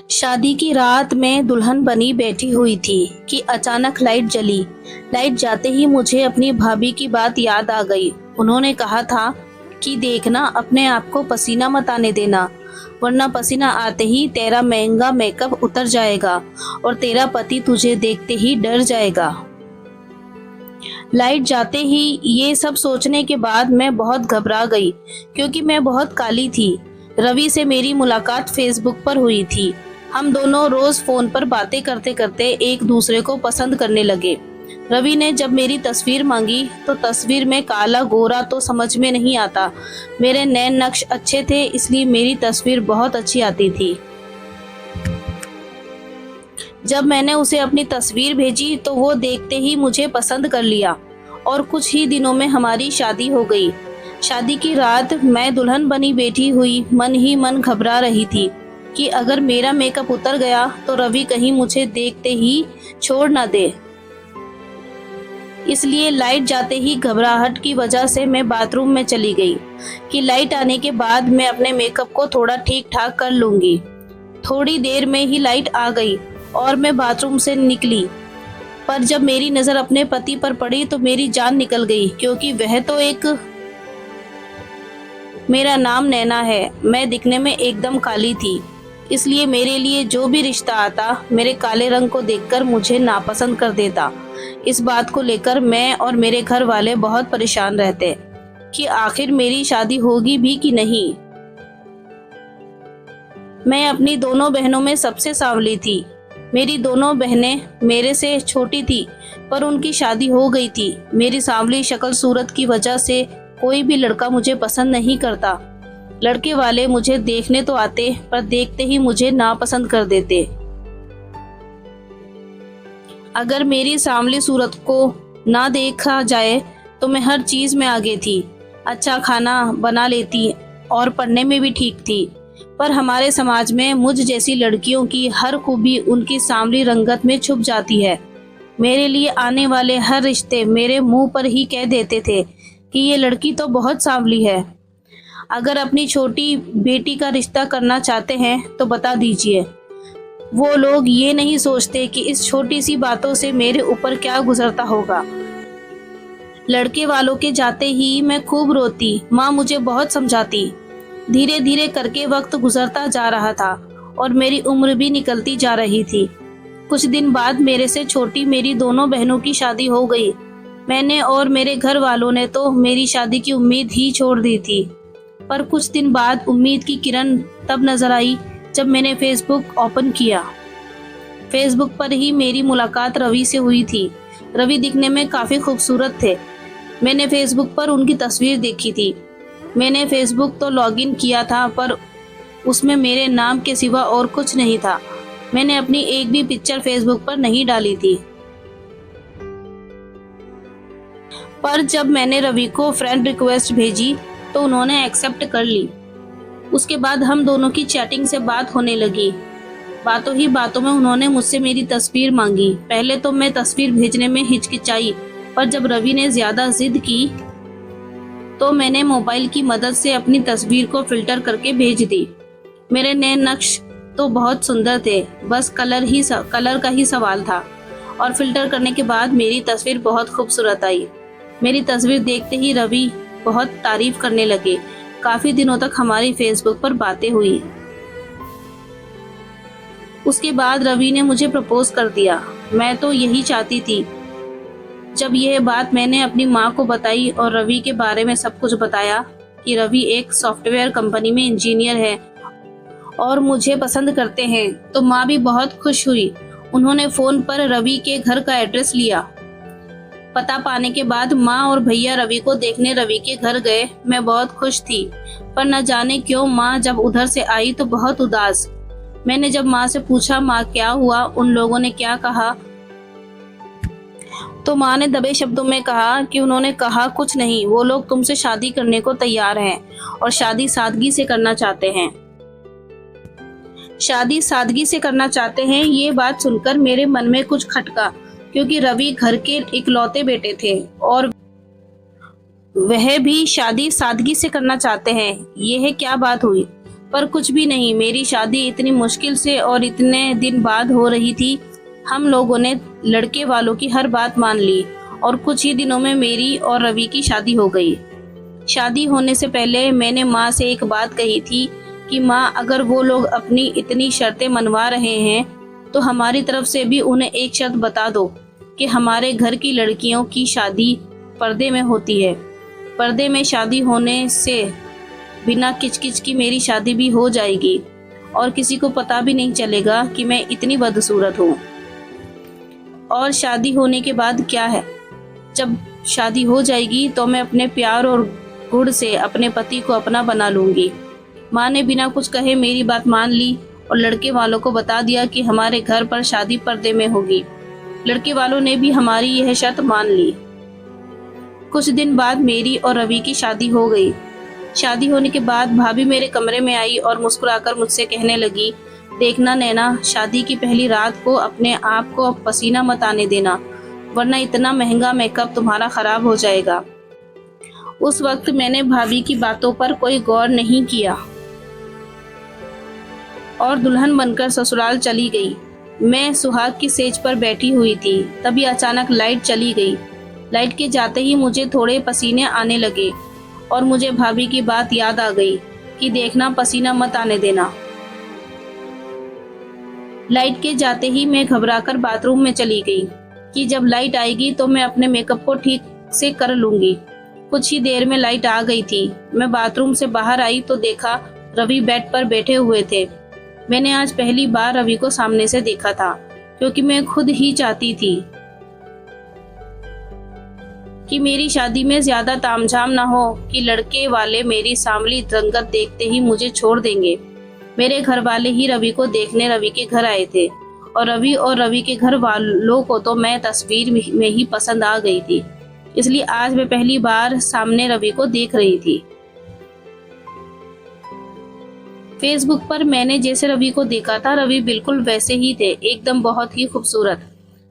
शादी की रात में दुल्हन बनी बैठी हुई थी कि अचानक लाइट जली। लाइट जाते ही मुझे अपनी भाभी की बात याद आ गई। उन्होंने कहा था कि देखना, अपने आप को पसीना मत आने देना, वरना पसीना आते ही तेरा महंगा मेकअप उतर जाएगा और तेरा पति तुझे देखते ही डर जाएगा। लाइट जाते ही ये सब सोचने के बाद मैं बहुत घबरा गई, क्योंकि मैं बहुत काली थी। रवि से मेरी मुलाकात फेसबुक पर हुई थी। हम दोनों रोज फोन पर बातें करते करते एक दूसरे को पसंद करने लगे। रवि ने जब मेरी तस्वीर मांगी तो तस्वीर में काला गोरा तो समझ में नहीं आता। मेरे नैन नक्श अच्छे थे, इसलिए मेरी तस्वीर बहुत अच्छी आती थी। जब मैंने उसे अपनी तस्वीर भेजी तो वो देखते ही मुझे पसंद कर लिया और कुछ ही दिनों में हमारी शादी हो गई। शादी की रात मैं दुल्हन बनी बैठी हुई मन ही मन घबरा रही थी कि अगर मेरा मेकअप उतर गया तो रवि कहीं मुझे देखते ही छोड़ ना दे। इसलिए लाइट जाते ही घबराहट की वजह से मैं बाथरूम में चली गई कि लाइट आने के बाद मैं अपने मेकअप को थोड़ा ठीक ठाक कर लूंगी। थोड़ी देर में ही लाइट आ गई और मैं बाथरूम से निकली, पर जब मेरी नज़र अपने पति पर पड़ी तो मेरी जान निकल गई, क्योंकि वह तो मेरा नाम नैना है। मैं दिखने में एकदम काली थी, इसलिए मेरे लिए जो भी रिश्ता आता मेरे काले रंग को देखकर मुझे नापसंद कर देता। इस बात को लेकर मैं और मेरे घर वाले बहुत परेशान रहते कि आखिर मेरी शादी होगी भी कि नहीं। मैं अपनी दोनों बहनों में सबसे सांवली थी। मेरी दोनों बहनें मेरे से छोटी थी, पर उनकी शादी हो गई थी। मेरी सांवली शक्ल सूरत की वजह से कोई भी लड़का मुझे पसंद नहीं करता। लड़के वाले मुझे देखने तो आते, पर देखते ही मुझे नापसंद कर देते। अगर मेरी सांवली सूरत को ना देखा जाए तो मैं हर चीज में आगे थी। अच्छा खाना बना लेती और पढ़ने में भी ठीक थी, पर हमारे समाज में मुझ जैसी लड़कियों की हर खूबी उनकी सांवली रंगत में छुप जाती है। मेरे लिए आने वाले हर रिश्ते मेरे मुंह पर ही कह देते थे कि ये लड़की तो बहुत सांवली है। अगर अपनी छोटी बेटी का रिश्ता करना चाहते हैं तो बता दीजिए। वो लोग ये नहीं सोचते कि इस छोटी सी बातों से मेरे ऊपर क्या गुजरता होगा। लड़के वालों के जाते ही मैं खूब रोती, माँ मुझे बहुत समझाती। धीरे धीरे करके वक्त गुजरता जा रहा था और मेरी उम्र भी निकलती जा रही थी। कुछ दिन बाद मेरे से छोटी मेरी दोनों बहनों की शादी हो गई। मैंने और मेरे घर वालों ने तो मेरी शादी की उम्मीद ही छोड़ दी थी, पर कुछ दिन बाद उम्मीद की किरण तब नजर आई जब मैंने फेसबुक ओपन किया। फेसबुक पर ही मेरी मुलाकात रवि से हुई थी। रवि दिखने में काफ़ी खूबसूरत थे। मैंने फेसबुक पर उनकी तस्वीर देखी थी। मैंने फेसबुक तो लॉगिन किया था, पर उसमें मेरे नाम के सिवा और कुछ नहीं था। मैंने अपनी एक भी पिक्चर फेसबुक पर नहीं डाली थी। पर जब मैंने रवि को फ्रेंड रिक्वेस्ट भेजी तो उन्होंने एक्सेप्ट कर ली। उसके बाद हम दोनों की चैटिंग से बात होने लगी। बातों ही बातों में उन्होंने मुझसे मेरी तस्वीर मांगी। पहले तो मैं तस्वीर भेजने में हिचकिचाई, पर जब रवि ने ज्यादा जिद की तो मैंने मोबाइल की मदद से अपनी तस्वीर को फिल्टर करके भेज दी। मेरे नए नक्श तो बहुत सुंदर थे, बस कलर का ही सवाल था, और फिल्टर करने के बाद मेरी तस्वीर बहुत खूबसूरत आई। मेरी तस्वीर देखते ही रवि बहुत तारीफ करने लगे। काफी दिनों तक हमारी फेसबुक पर बातें हुई। उसके बाद रवि ने मुझे प्रपोज कर दिया। मैं तो यही चाहती थी। जब यह बात मैंने अपनी माँ को बताई और रवि के बारे में सब कुछ बताया कि रवि एक सॉफ्टवेयर कंपनी में इंजीनियर है और मुझे पसंद करते हैं, तो माँ भी बहुत खुश हुई। उन्होंने फोन पर रवि के घर का एड्रेस लिया। पता पाने के बाद माँ और भैया रवि को देखने रवि के घर गए। मैं बहुत खुश थी, पर न जाने क्यों माँ जब उधर से आई तो बहुत उदास। मैंने जब माँ से पूछा, माँ क्या हुआ, उन लोगों ने क्या कहा, तो माँ ने दबे शब्दों में कहा कि उन्होंने कहा कुछ नहीं, वो लोग तुमसे शादी करने को तैयार हैं और शादी सादगी से करना चाहते हैं। शादी सादगी से करना चाहते हैं। ये बात सुनकर मेरे मन में कुछ खटका, क्योंकि रवि घर के इकलौते बेटे थे और वह भी शादी सादगी से करना चाहते हैं। यह क्या बात हुई। पर कुछ भी नहीं। मेरी शादी इतनी मुश्किल से और इतने दिन बाद हो रही थी। हम लोगों ने लड़के वालों की हर बात मान ली और कुछ ही दिनों में मेरी और रवि की शादी हो गई। शादी होने से पहले मैंने माँ से एक बात कही थी कि माँ, अगर वो लोग अपनी इतनी शर्तें मनवा रहे हैं तो हमारी तरफ से भी उन्हें एक शर्त बता दो कि हमारे घर की लड़कियों की शादी पर्दे में होती है। पर्दे में शादी होने से बिना किचकिच की मेरी शादी भी हो जाएगी और किसी को पता भी नहीं चलेगा कि मैं इतनी बदसूरत हूँ। और शादी होने के बाद क्या है, जब शादी हो जाएगी तो मैं अपने प्यार और गुण से अपने पति को अपना बना लूंगी। माँ ने बिना कुछ कहे मेरी बात मान ली और लड़के वालों को बता दिया कि हमारे घर पर शादी पर्दे में होगी। लड़के वालों ने भी हमारी यह शर्त मान ली। कुछ दिन बाद मेरी और रवि की शादी हो गई। शादी होने के बाद भाभी मेरे कमरे में आई और मुस्कुराकर मुझसे कहने लगी, देखना नैना, शादी की पहली रात को अपने आप को पसीना मत आने देना, वरना इतना महंगा मेकअप तुम्हारा खराब हो जाएगा। उस वक्त मैंने भाभी की बातों पर कोई गौर नहीं किया और दुल्हन बनकर ससुराल चली गई। मैं सुहाग की सेज पर बैठी हुई थी, तभी अचानक लाइट चली गई। लाइट के जाते ही मुझे थोड़े पसीने आने लगे और मुझे भाभी की बात याद आ गई कि देखना, पसीना मत आने देना। लाइट के जाते ही मैं घबराकर बाथरूम में चली गई कि जब लाइट आएगी तो मैं अपने मेकअप को ठीक से कर लूंगी। कुछ ही देर में लाइट आ गई थी। मैं बाथरूम से बाहर आई तो देखा रवि बेड पर बैठे हुए थे। मैंने आज पहली बार रवि को सामने से देखा था, क्योंकि मैं खुद ही चाहती थी कि मेरी शादी में ज्यादा तामझाम ना हो कि लड़के वाले मेरी सांवली रंगत देखते ही मुझे छोड़ देंगे। मेरे घर वाले ही रवि को देखने रवि के घर आए थे और रवि के घर वालों को तो मैं तस्वीर में ही पसंद आ गई थी, इसलिए आज मैं पहली बार सामने रवि को देख रही थी। फेसबुक पर मैंने जैसे रवि को देखा था, रवि बिल्कुल वैसे ही थे, एकदम बहुत ही खूबसूरत।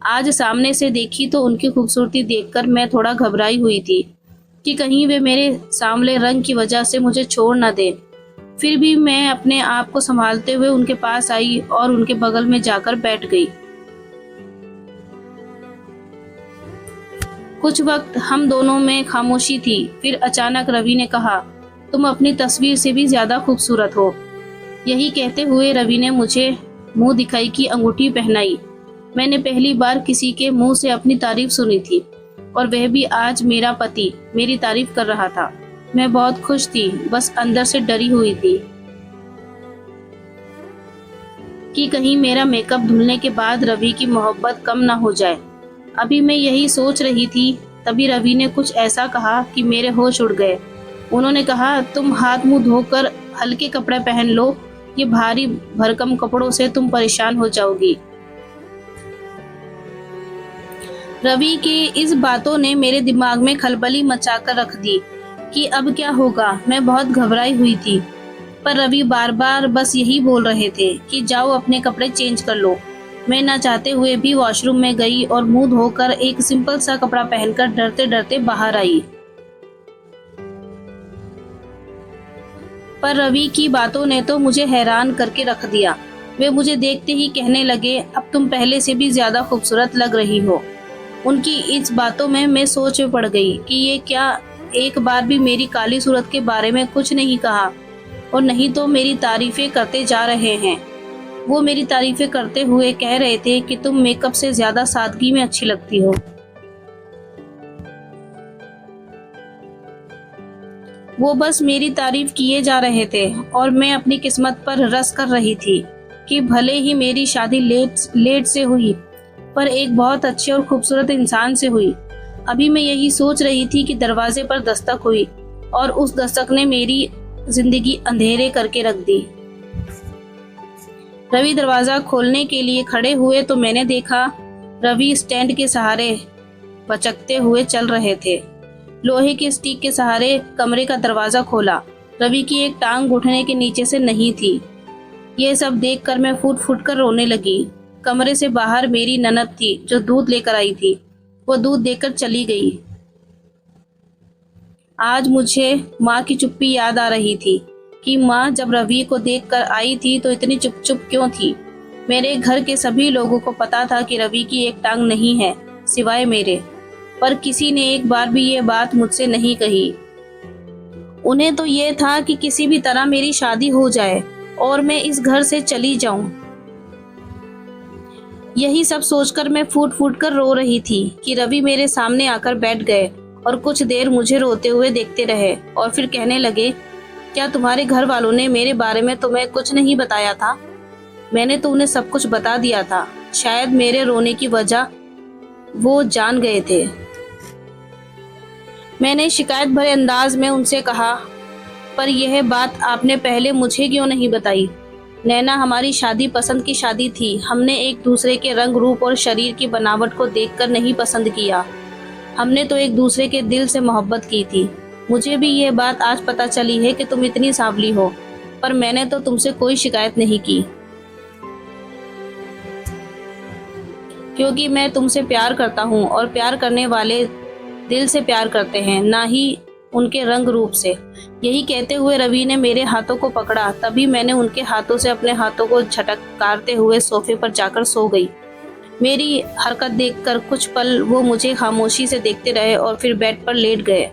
आज सामने से देखी तो उनकी खूबसूरती देखकर मैं थोड़ा घबराई हुई थी कि कहीं वे मेरे सांवले रंग की वजह से मुझे छोड़ न दें। फिर भी मैं अपने आप को संभालते हुए उनके पास आई और उनके बगल में जाकर बैठ गई। कुछ वक्त हम दोनों में खामोशी थी। फिर अचानक रवि ने कहा, तुम अपनी तस्वीर से भी ज्यादा खूबसूरत हो। यही कहते हुए रवि ने मुझे मुंह दिखाई की अंगूठी पहनाई। मैंने पहली बार किसी के मुंह से अपनी तारीफ सुनी थी और वह भी आज मेरा पति मेरी तारीफ कर रहा था। मैं बहुत खुश थी, बस अंदर से डरी हुई थी कि कहीं मेरा मेकअप धुलने के बाद रवि की मोहब्बत कम ना हो जाए। अभी मैं यही सोच रही थी, तभी रवि ने कुछ ऐसा कहा कि मेरे होश उड़ गए। उन्होंने कहा, तुम हाथ मुंह धोकर हल्के कपड़े पहन लो, ये भारी भरकम कपड़ों से तुम परेशान हो जाओगी। रवि के इस बातों ने मेरे दिमाग में खलबली मचाकर रख दी कि अब क्या होगा। मैं बहुत घबराई हुई थी, पर रवि बार बार बस यही बोल रहे थे कि जाओ अपने कपड़े चेंज कर लो। मैं ना चाहते हुए भी वॉशरूम में गई और मुंह धोकर एक सिंपल सा कपड़ा पहनकर डरते डरते बाहर आई। पर रवि की बातों ने तो मुझे हैरान करके रख दिया। वे मुझे देखते ही कहने लगे, अब तुम पहले से भी ज्यादा खूबसूरत लग रही हो। उनकी इस बातों में मैं सोच में पड़ गई कि ये क्या एक बार भी मेरी काली सूरत के बारे में कुछ नहीं कहा और नहीं तो मेरी तारीफें करते जा रहे हैं। वो मेरी तारीफें करते हुए कह रहे थे कि तुम मेकअप से ज्यादा सादगी में अच्छी लगती हो। वो बस मेरी तारीफ किए जा रहे थे और मैं अपनी किस्मत पर रस कर रही थी कि भले ही मेरी शादी लेट से हुई, पर एक बहुत अच्छे और खूबसूरत इंसान से हुई। अभी मैं यही सोच रही थी कि दरवाजे पर दस्तक हुई और उस दस्तक ने मेरी जिंदगी अंधेरे करके रख दी। रवि दरवाजा खोलने के लिए खड़े हुए तो मैंने देखा रवि स्टैंड के सहारे बचकते हुए चल रहे थे। लोहे के स्टिक के सहारे कमरे का दरवाजा खोला। रवि की एक टांग घुटने के नीचे से नहीं थी। यह सब देखकर मैं फूट फूट कर रोने लगी। कमरे से बाहर मेरी ननद थी जो दूध लेकर आई थी। वो दूध देकर चली गई। आज मुझे माँ की चुप्पी याद आ रही थी कि माँ जब रवि को देखकर आई थी तो इतनी चुप चुप क्यों थी। मेरे घर के सभी लोगों को पता था कि रवि की एक टांग नहीं है सिवाय मेरे, पर किसी ने एक बार भी ये बात मुझसे नहीं कही। उन्हें तो ये था कि किसी भी तरह मेरी शादी हो जाए और मैं इस घर से चली जाऊं। यही सब सोचकर मैं फूट फूट कर रो रही थी कि रवि मेरे सामने आकर बैठ गए और कुछ देर मुझे रोते हुए देखते रहे और फिर कहने लगे, क्या तुम्हारे घर वालों ने मेरे बारे में तुम्हें कुछ नहीं बताया था? मैंने तो उन्हें सब कुछ बता दिया था। शायद मेरे रोने की वजह वो जान गए थे। मैंने शिकायत भरे अंदाज में उनसे कहा, पर यह बात आपने पहले मुझे क्यों नहीं बताई? नैना, हमारी शादी पसंद की शादी थी। हमने एक दूसरे के रंग रूप और शरीर की बनावट को देखकर नहीं पसंद किया। हमने तो एक दूसरे के दिल से मोहब्बत की थी। मुझे भी यह बात आज पता चली है कि तुम इतनी सांवली हो, पर मैंने तो तुमसे कोई शिकायत नहीं की, क्योंकि मैं तुमसे प्यार करता हूँ और प्यार करने वाले दिल से प्यार करते हैं, ना ही उनके रंग रूप से। यही कहते हुए रवि ने मेरे हाथों को पकड़ा। तभी मैंने उनके हाथों से अपने हाथों को झटकारते हुए सोफे पर जाकर सो गई। मेरी हरकत देखकर कुछ पल वो मुझे खामोशी से देखते रहे और फिर बेड पर लेट गए।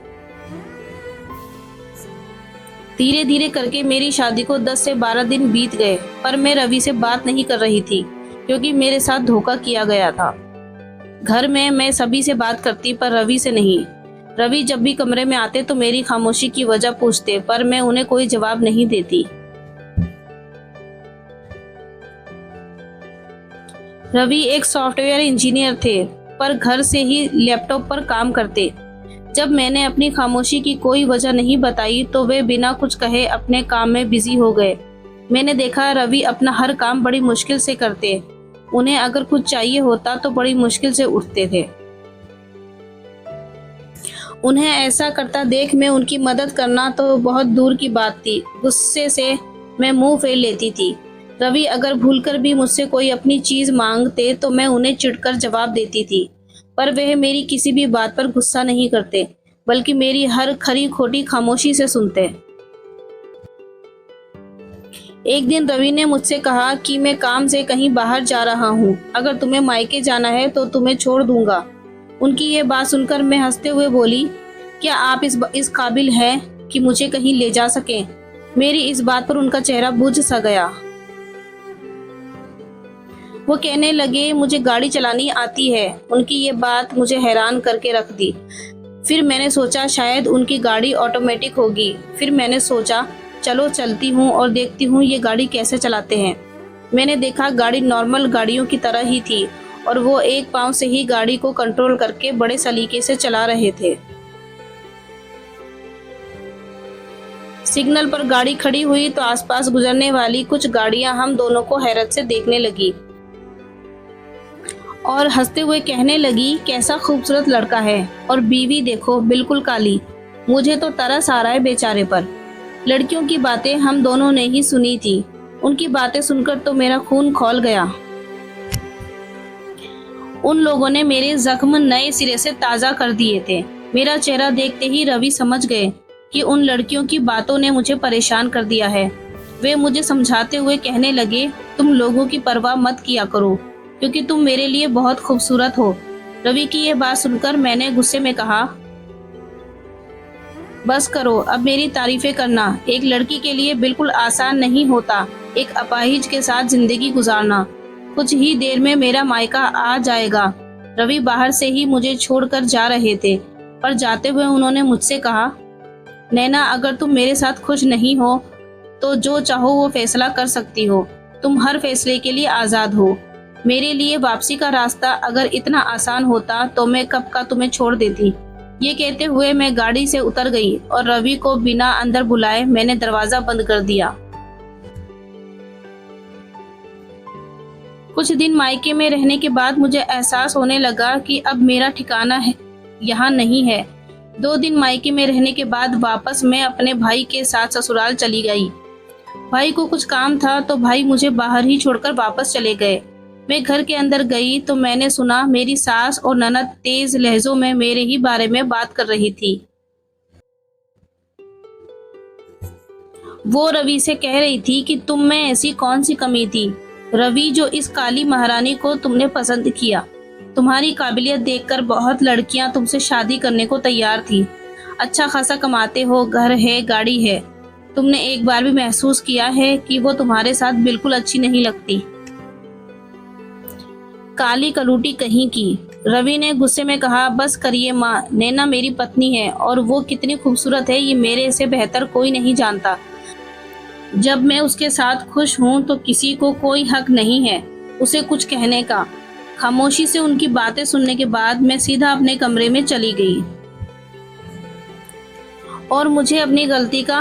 धीरे धीरे करके मेरी शादी को 10 से 12 दिन बीत गए, पर मैं रवि से बात नहीं कर रही थी क्योंकि मेरे साथ धोखा किया गया था। घर में मैं सभी से बात करती, पर रवि से नहीं। रवि जब भी कमरे में आते तो मेरी खामोशी की वजह पूछते, पर मैं उन्हें कोई जवाब नहीं देती। रवि एक सॉफ्टवेयर इंजीनियर थे, पर घर से ही लैपटॉप पर काम करते। जब मैंने अपनी खामोशी की कोई वजह नहीं बताई तो वे बिना कुछ कहे अपने काम में बिजी हो गए। मैंने देखा रवि अपना हर काम बड़ी मुश्किल से करते। उन्हें अगर कुछ चाहिए होता तो बड़ी मुश्किल से उठते थे। उन्हें ऐसा करता देख मैं उनकी मदद करना तो बहुत दूर की बात थी। गुस्से से मैं मुंह फेर लेती थी। रवि अगर भूलकर भी मुझसे कोई अपनी चीज मांगते तो मैं उन्हें चिढ़कर जवाब देती थी, पर वह मेरी किसी भी बात पर गुस्सा नहीं करते, बल्कि मेरी हर खरी खोटी खामोशी से सुनते। एक दिन रवि ने मुझसे कहा कि मैं काम से कहीं बाहर जा रहा हूँ, अगर तुम्हें मायके जाना है तो तुम्हें छोड़ दूंगा। उनकी ये बात सुनकर मैं हंसते हुए बोली, क्या आप इस काबिल हैं कि मुझे कहीं ले जा सकें? मेरी इस बात पर उनका चेहरा बुझ सा गया। वो कहने लगे, मुझे गाड़ी चलानी आती है। उनकी ये बात मुझे हैरान करके रख दी। फिर मैंने सोचा शायद उनकी गाड़ी ऑटोमेटिक होगी। फिर मैंने सोचा चलो चलती हूँ और देखती हूँ ये गाड़ी कैसे चलाते हैं। मैंने देखा गाड़ी नॉर्मल गाड़ियों की तरह ही थी और वो एक पांव से ही गाड़ी को कंट्रोल करके बड़े सलीके से चला रहे थे। सिग्नल पर गाड़ी खड़ी हुई तो आसपास गुजरने वाली कुछ गाड़ियां हम दोनों को हैरत से देखने लगी और हंसते हुए कहने लगी, कैसा खूबसूरत लड़का है, और बीवी देखो बिल्कुल काली। मुझे तो तरस आ रहा है बेचारे पर। लड़कियों की बातें हम दोनों ने ही सुनी थी। उनकी बातें सुनकर तो मेरा खून खौल गया। उन लोगों ने मेरे जख्म नए सिरे से ताज़ा कर दिए थे। मेरा चेहरा देखते ही रवि समझ गए कि उन लड़कियों की बातों ने मुझे परेशान कर दिया है। वे मुझे समझाते हुए कहने लगे, तुम लोगों की परवाह मत किया करो क्योंकि तुम मेरे लिए बहुत खूबसूरत हो। रवि की यह बात सुनकर मैंने गुस्से में कहा, बस करो अब मेरी तारीफें करना। एक लड़की के लिए बिल्कुल आसान नहीं होता एक अपाहिज के साथ जिंदगी गुजारना। कुछ ही देर में मेरा मायका आ जाएगा। रवि बाहर से ही मुझे छोड़कर जा रहे थे, पर जाते हुए उन्होंने मुझसे कहा, नैना अगर तुम मेरे साथ खुश नहीं हो तो जो चाहो वो फैसला कर सकती हो। तुम हर फैसले के लिए आज़ाद हो। मेरे लिए वापसी का रास्ता अगर इतना आसान होता तो मैं कब का तुम्हें छोड़ देती। ये कहते हुए मैं गाड़ी से उतर गई और रवि को बिना अंदर बुलाए मैंने दरवाजा बंद कर दिया। कुछ दिन मायके में रहने के बाद मुझे एहसास होने लगा कि अब मेरा ठिकाना है यहाँ नहीं है। 2 दिन मायके में रहने के बाद वापस मैं अपने भाई के साथ ससुराल चली गई। भाई को कुछ काम था तो भाई मुझे बाहर ही छोड़कर वापस चले गए। मैं घर के अंदर गई तो मैंने सुना मेरी सास और ननद तेज लहजों में मेरे ही बारे में बात कर रही थी। वो रवि से कह रही थी कि तुम में ऐसी कौन सी कमी थी रवि, जो इस काली महारानी को तुमने पसंद किया। तुम्हारी काबिलियत देखकर बहुत लड़कियां तुमसे शादी करने को तैयार थी। अच्छा खासा कमाते हो, घर है, गाड़ी है। तुमने एक बार भी महसूस किया है कि वो तुम्हारे साथ बिल्कुल अच्छी नहीं लगती? काली कलूटी कहीं की, रवि ने गुस्से में कहा। बस करिए माँ, नैना मेरी पत्नी है और वो कितनी खूबसूरत है ये मेरे से बेहतर कोई नहीं जानता। जब मैं उसके साथ खुश हूँ तो किसी को कोई हक नहीं है उसे कुछ कहने का। खामोशी से उनकी बातें सुनने के बाद मैं सीधा अपने कमरे में चली गई और मुझे अपनी गलती का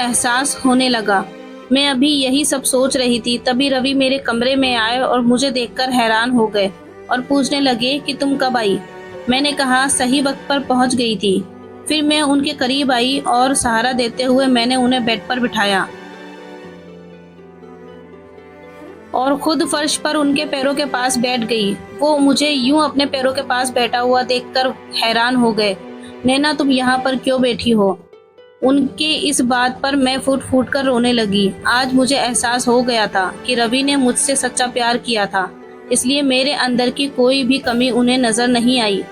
एहसास होने लगा। मैं अभी यही सब सोच रही थी, तभी रवि मेरे कमरे में आए और मुझे देखकर हैरान हो गए और पूछने लगे कि तुम कब आई। मैंने कहा सही वक्त पर पहुंच गई थी। फिर मैं उनके करीब आई और सहारा देते हुए मैंने उन्हें बेड पर बिठाया और खुद फर्श पर उनके पैरों के पास बैठ गई। वो मुझे यूं अपने पैरों के पास बैठा हुआ देखकर हैरान हो गए। नैना, तुम यहाँ पर क्यों बैठी हो? उनके इस बात पर मैं फूट फूट कर रोने लगी। आज मुझे एहसास हो गया था कि रवि ने मुझसे सच्चा प्यार किया था, इसलिए मेरे अंदर की कोई भी कमी उन्हें नजर नहीं आई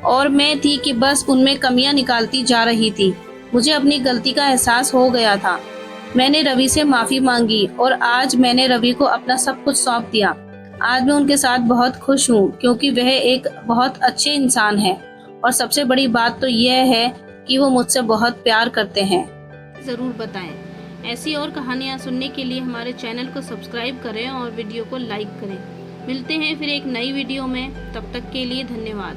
और मैं थी कि बस उनमें कमियां निकालती जा रही थी। मुझे अपनी गलती का एहसास हो गया था। मैंने रवि से माफी मांगी और आज मैंने रवि को अपना सब कुछ सौंप दिया। आज मैं उनके साथ बहुत खुश हूँ क्योंकि वह एक बहुत अच्छे इंसान है और सबसे बड़ी बात तो यह है कि वो मुझसे बहुत प्यार करते हैं। ज़रूर बताएं। ऐसी और कहानियाँ सुनने के लिए हमारे चैनल को सब्सक्राइब करें और वीडियो को लाइक करें। मिलते हैं फिर एक नई वीडियो में, तब तक के लिए धन्यवाद।